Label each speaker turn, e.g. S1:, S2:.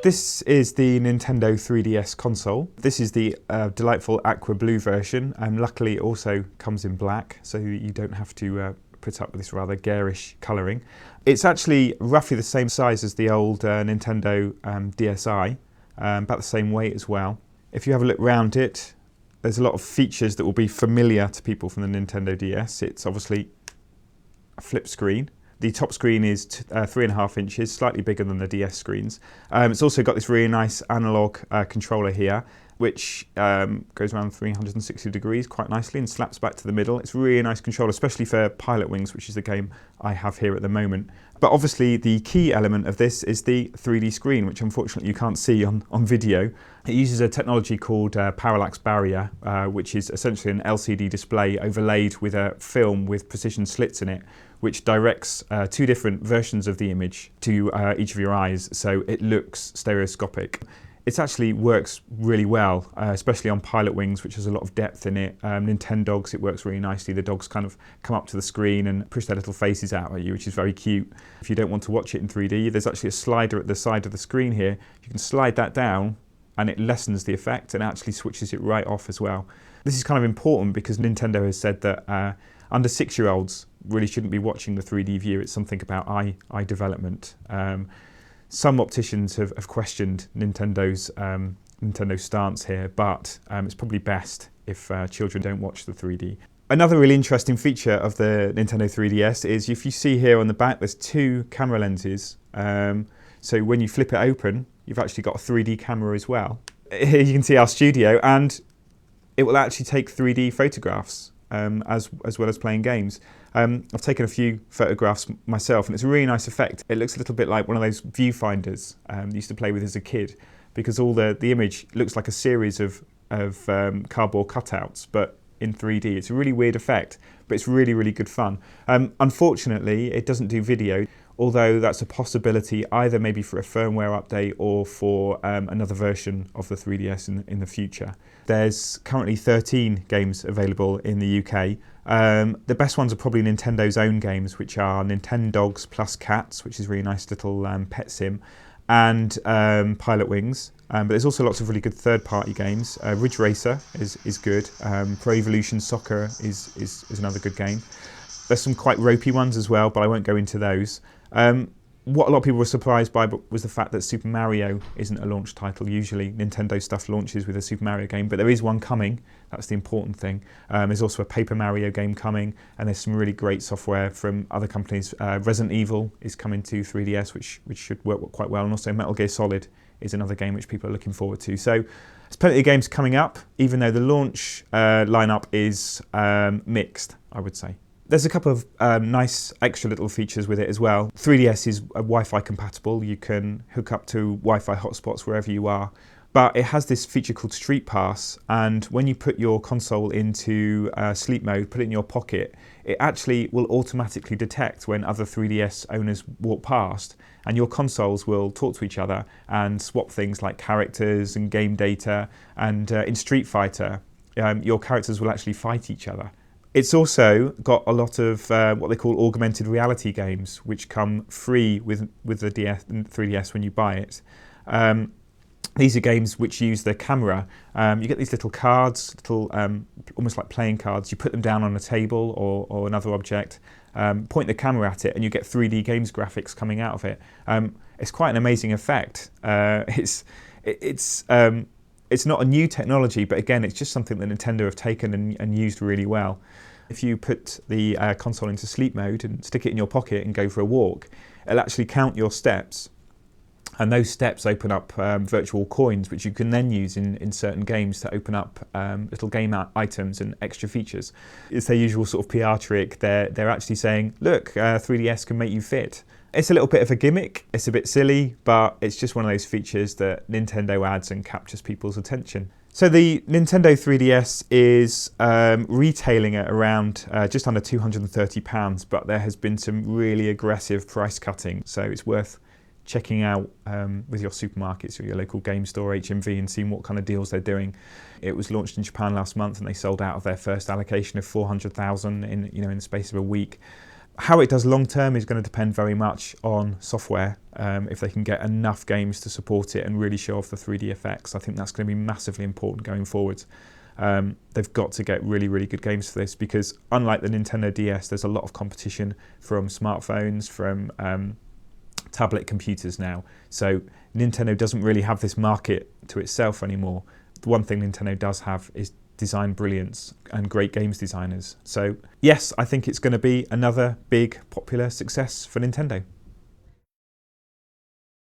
S1: This is the Nintendo 3DS console. This is the delightful aqua blue version, and luckily it also comes in black, so you don't have to put up with this rather garish colouring. It's actually roughly the same size as the old Nintendo DSi, about the same weight as well. If you have a look round it, there's a lot of features that will be familiar to people from the Nintendo DS. It's obviously a flip screen. The top screen is 3.5 inches, slightly bigger than the DS screens. It's also got this really nice analog controller here, which goes around 360 degrees quite nicely and slaps back to the middle. It's a really nice controller, especially for Pilot Wings, which is the game I have here at the moment. But obviously the key element of this is the 3D screen, which unfortunately you can't see on video. It uses a technology called parallax barrier, which is essentially an LCD display overlaid with a film with precision slits in it, which directs two different versions of the image to each of your eyes, so it looks stereoscopic. It actually works really well, especially on Pilot Wings, which has a lot of depth in it. Nintendogs, it works really nicely. The dogs kind of come up to the screen and push their little faces out at you, which is very cute. If you don't want to watch it in 3D, there's actually a slider at the side of the screen here. You can slide that down and it lessens the effect and actually switches it right off as well. This is kind of important because Nintendo has said that under 6-year-olds really shouldn't be watching the 3D view. It's something about eye development. Some opticians have questioned Nintendo's stance here, but it's probably best if children don't watch the 3D. Another really interesting feature of the Nintendo 3DS is if you see here on the back, there's two camera lenses. So when you flip it open, you've actually got a 3D camera as well. Here you can see our studio, and it will actually take 3D photographs as well as playing games. I've taken a few photographs myself, and it's a really nice effect. It looks a little bit like one of those viewfinders I used to play with as a kid, because all the image looks like a series of cardboard cutouts, but in 3D. It's a really weird effect, but it's really, really good fun. Unfortunately, it doesn't do video, although that's a possibility either maybe for a firmware update or for another version of the 3DS in the future. There's currently 13 games available in the UK. The best ones are probably Nintendo's own games, which are Nintendogs plus Cats, which is a really nice little pet sim, and Pilot Wings. But there's also lots of really good third-party games. Ridge Racer is good. Pro Evolution Soccer is another good game. There's some quite ropey ones as well, but I won't go into those. What a lot of people were surprised by was the fact that Super Mario isn't a launch title. Usually Nintendo stuff launches with a Super Mario game, but there is one coming. That's the important thing. There's also a Paper Mario game coming, and there's some really great software from other companies. Resident Evil is coming to 3DS, which should work quite well, and also Metal Gear Solid is another game which people are looking forward to. So there's plenty of games coming up, even though the launch lineup is mixed, I would say. There's a couple of nice extra little features with it as well. 3DS is Wi-Fi compatible. You can hook up to Wi-Fi hotspots wherever you are. But it has this feature called Street Pass, and when you put your console into sleep mode, put it in your pocket, it actually will automatically detect when other 3DS owners walk past, and your consoles will talk to each other and swap things like characters and game data. And in Street Fighter, your characters will actually fight each other. It's also got a lot of what they call augmented reality games, which come free with the 3DS when you buy it. These are games which use the camera. You get these little cards, almost like playing cards. You put them down on a table or another object, point the camera at it, and you get 3D games graphics coming out of it. It's quite an amazing effect. It's not a new technology, but again, it's just something that Nintendo have taken and used really well. If you put the console into sleep mode and stick it in your pocket and go for a walk, it'll actually count your steps. And those steps open up virtual coins, which you can then use in certain games to open up little game items and extra features. It's their usual sort of PR trick. They're actually saying, look, 3DS can make you fit. It's a little bit of a gimmick, it's a bit silly, but it's just one of those features that Nintendo adds and captures people's attention. So the Nintendo 3DS is retailing at around just under £230, but there has been some really aggressive price cutting, so it's worth checking out with your supermarkets or your local game store, HMV, and seeing what kind of deals they're doing. It was launched in Japan last month, and they sold out of their first allocation of 400,000 in the space of a week. How it does long term is going to depend very much on software. If they can get enough games to support it and really show off the 3D effects, I think that's going to be massively important going forward. They've got to get really, really good games for this, because unlike the Nintendo DS, there's a lot of competition from smartphones, from tablet computers now. So Nintendo doesn't really have this market to itself anymore. The one thing Nintendo does have is design brilliance and great games designers. So yes, I think it's going to be another big popular success for Nintendo.